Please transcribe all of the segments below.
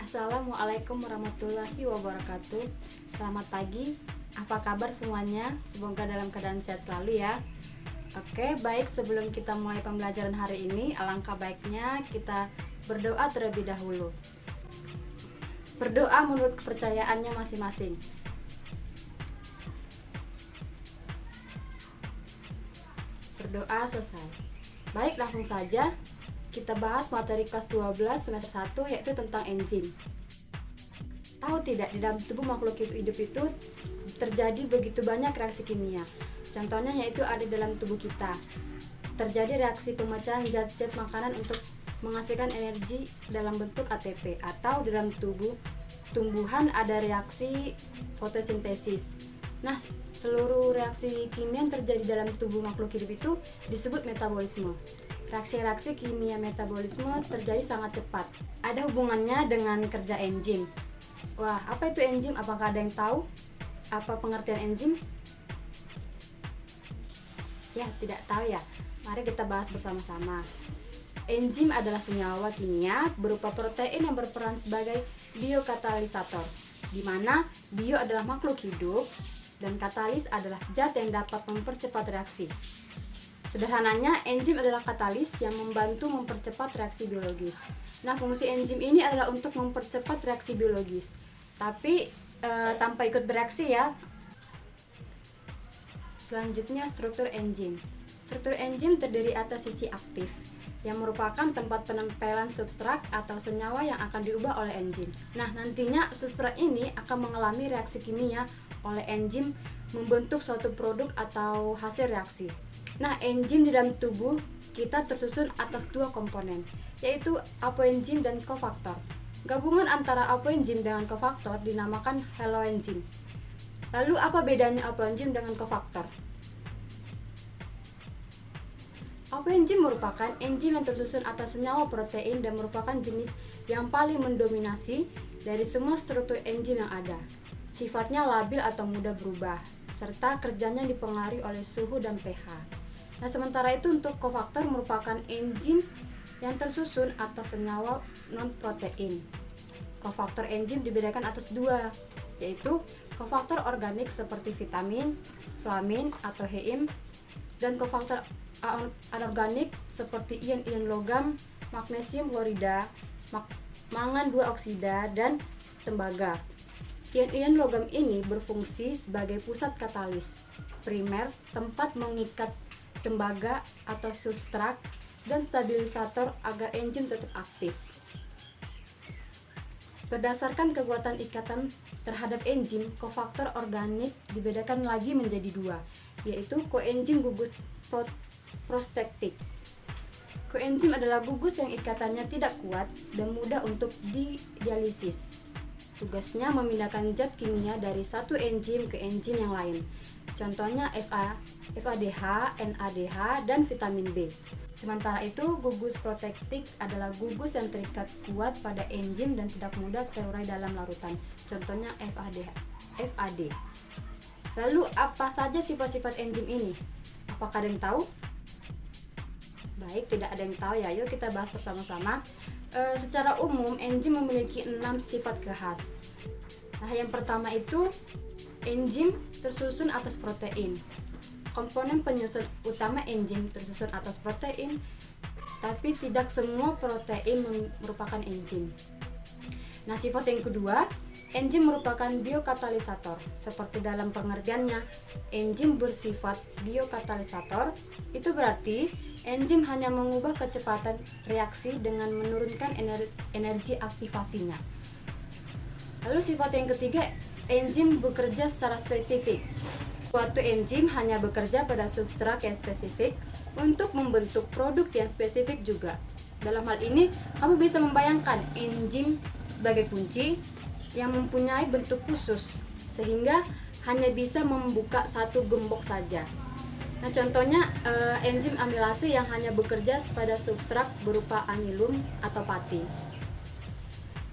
Assalamualaikum warahmatullahi wabarakatuh. Selamat pagi, apa kabar semuanya? Semoga dalam keadaan sehat selalu ya. Oke, baik, sebelum kita mulai pembelajaran hari ini, alangkah baiknya kita berdoa terlebih dahulu. Berdoa menurut kepercayaannya masing-masing. Berdoa selesai. Baik, langsung saja kita bahas materi kelas 12 semester 1, yaitu tentang enzim. Tahu tidak, di dalam tubuh makhluk hidup itu terjadi begitu banyak reaksi kimia. Contohnya yaitu ada dalam tubuh kita. Terjadi reaksi pemecahan zat-zat makanan untuk menghasilkan energi dalam bentuk ATP, atau di dalam tumbuhan ada reaksi fotosintesis. Nah, seluruh reaksi kimia yang terjadi dalam tubuh makhluk hidup itu disebut metabolisme. Reaksi-reaksi kimia metabolisme terjadi sangat cepat. Ada hubungannya dengan kerja enzim. Wah, apa itu enzim? Apakah ada yang tahu? Apa pengertian enzim? Ya, tidak tahu ya. Mari kita bahas bersama-sama. Enzim adalah senyawa kimia berupa protein yang berperan sebagai biokatalisator, di mana bio adalah makhluk hidup dan katalis adalah zat yang dapat mempercepat reaksi. Sederhananya, enzim adalah katalis yang membantu mempercepat reaksi biologis. Nah, fungsi enzim ini adalah untuk mempercepat reaksi biologis, tapi tanpa ikut bereaksi ya. Selanjutnya, struktur enzim. Struktur enzim terdiri atas sisi aktif, yang merupakan tempat penempelan substrat atau senyawa yang akan diubah oleh enzim. Nah, nantinya substrat ini akan mengalami reaksi kimia oleh enzim membentuk suatu produk atau hasil reaksi. Nah, enzim di dalam tubuh kita tersusun atas dua komponen, yaitu apoenzim dan kofaktor. Gabungan antara apoenzim dengan kofaktor dinamakan haloenzim. Lalu apa bedanya apoenzim dengan kofaktor? Apoenzim merupakan enzim yang tersusun atas senyawa protein dan merupakan jenis yang paling mendominasi dari semua struktur enzim yang ada. Sifatnya labil atau mudah berubah, serta kerjanya dipengaruhi oleh suhu dan pH. Nah, sementara itu untuk kofaktor merupakan enzim yang tersusun atas senyawa non-protein. Kofaktor enzim dibedakan atas dua, yaitu kofaktor organik seperti vitamin, flamin atau heim, dan kofaktor anorganik seperti ion-ion logam, magnesium klorida, mangan 2 oksida, dan tembaga. Ion-ion logam ini berfungsi sebagai pusat katalis primer, tempat mengikat tembaga atau substrat, dan stabilisator agar enzim tetap aktif. Berdasarkan kekuatan ikatan terhadap enzim, kofaktor organik dibedakan lagi menjadi dua, yaitu koenzim gugus prostetik. Koenzim adalah gugus yang ikatannya tidak kuat dan mudah untuk didialisis. Tugasnya memindahkan zat kimia dari satu enzim ke enzim yang lain. Contohnya FADH, NADH, dan vitamin B. Sementara itu, gugus protektik adalah gugus yang terikat kuat pada enzim dan tidak mudah terurai dalam larutan. Contohnya FAD. Lalu, apa saja sifat-sifat enzim ini? Apakah ada yang tahu? Baik, tidak ada yang tahu ya. Yuk kita bahas bersama-sama. Secara umum, enzim memiliki 6 sifat khas. Nah, yang pertama itu enzim tersusun atas protein. Komponen penyusun utama enzim tersusun atas protein, tapi tidak semua protein merupakan enzim. Nah, sifat yang kedua, enzim merupakan biokatalisator. Seperti dalam pengertiannya, enzim bersifat biokatalisator, itu berarti enzim hanya mengubah kecepatan reaksi dengan menurunkan energi aktivasinya. Lalu sifat yang ketiga, enzim bekerja secara spesifik. Suatu enzim hanya bekerja pada substrat yang spesifik untuk membentuk produk yang spesifik juga. Dalam hal ini, kamu bisa membayangkan enzim sebagai kunci yang mempunyai bentuk khusus, sehingga hanya bisa membuka satu gembok saja. Nah, contohnya enzim amilase yang hanya bekerja pada substrat berupa amilum atau pati.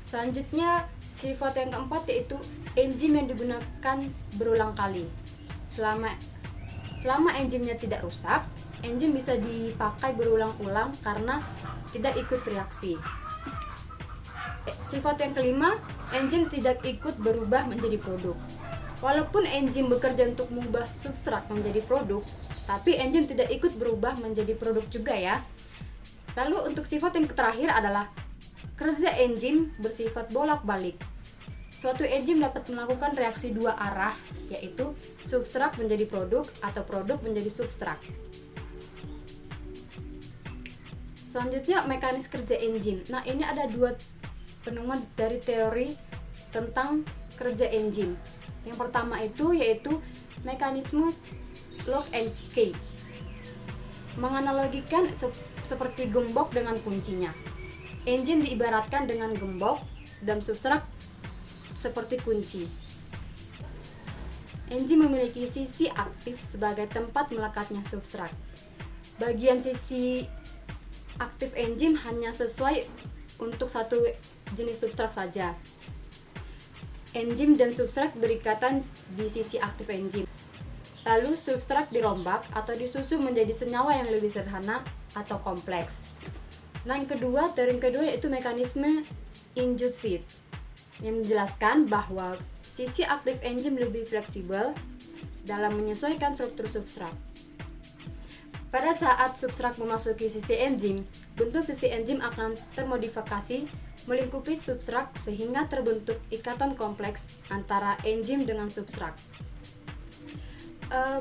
Selanjutnya, sifat yang keempat yaitu enzim yang digunakan berulang kali. Selama enzimnya tidak rusak, enzim bisa dipakai berulang-ulang karena tidak ikut reaksi. Sifat yang kelima, enzim tidak ikut berubah menjadi produk. Walaupun enzim bekerja untuk mengubah substrat menjadi produk, tapi enzim tidak ikut berubah menjadi produk juga ya. Lalu untuk sifat yang terakhir adalah kerja enzim bersifat bolak-balik. Suatu enzim dapat melakukan reaksi dua arah, yaitu substrat menjadi produk atau produk menjadi substrat. Selanjutnya, mekanisme kerja enzim. Nah, ini ada dua penemuan dari teori tentang kerja enzim. Yang pertama itu yaitu mekanisme lock and key. Menganalogikan seperti gembok dengan kuncinya. Enzim diibaratkan dengan gembok dan substrat seperti kunci. Enzim memiliki sisi aktif sebagai tempat melekatnya substrat. Bagian sisi aktif enzim hanya sesuai untuk satu jenis substrat saja. Enzim dan substrat berikatan di sisi aktif enzim. Lalu substrat dirombak atau disusun menjadi senyawa yang lebih sederhana atau kompleks. Nah, teori yang kedua yaitu mekanisme induced fit, yang menjelaskan bahwa sisi aktif enzim lebih fleksibel dalam menyesuaikan struktur substrat. Pada saat substrat memasuki sisi enzim, bentuk sisi enzim akan termodifikasi melingkupi substrat sehingga terbentuk ikatan kompleks antara enzim dengan substrat.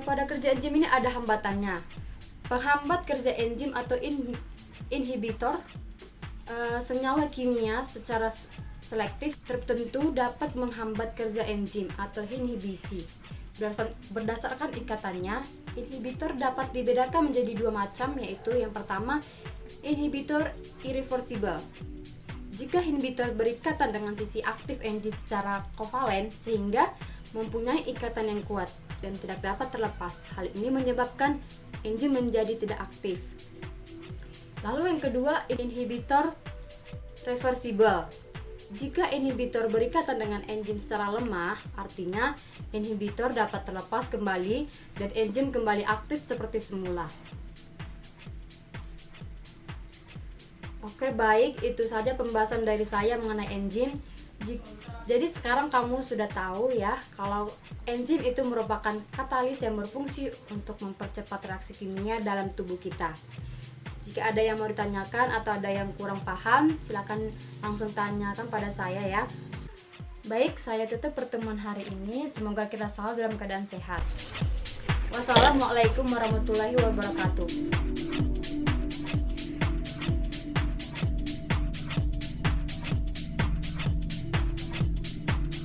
Pada kerja enzim ini ada hambatannya. Penghambat kerja enzim atau inhibitor, senyawa kimia secara selektif tertentu dapat menghambat kerja enzim atau inhibisi. Berdasarkan ikatannya, inhibitor dapat dibedakan menjadi dua macam, yaitu yang pertama, inhibitor irreversible. Jika inhibitor berikatan dengan sisi aktif enzim secara kovalen sehingga mempunyai ikatan yang kuat dan tidak dapat terlepas. Hal ini menyebabkan enzim menjadi tidak aktif. Lalu yang kedua, inhibitor reversible. Jika inhibitor berikatan dengan enzim secara lemah, artinya inhibitor dapat terlepas kembali dan enzim kembali aktif seperti semula. Oke, baik, itu saja pembahasan dari saya mengenai enzim. Jadi sekarang kamu sudah tahu ya kalau enzim itu merupakan katalis yang berfungsi untuk mempercepat reaksi kimia dalam tubuh kita. Jika ada yang mau ditanyakan atau ada yang kurang paham, silakan langsung tanyakan pada saya ya. Baik, saya tutup pertemuan hari ini. Semoga kita selalu dalam keadaan sehat. Wassalamualaikum warahmatullahi wabarakatuh.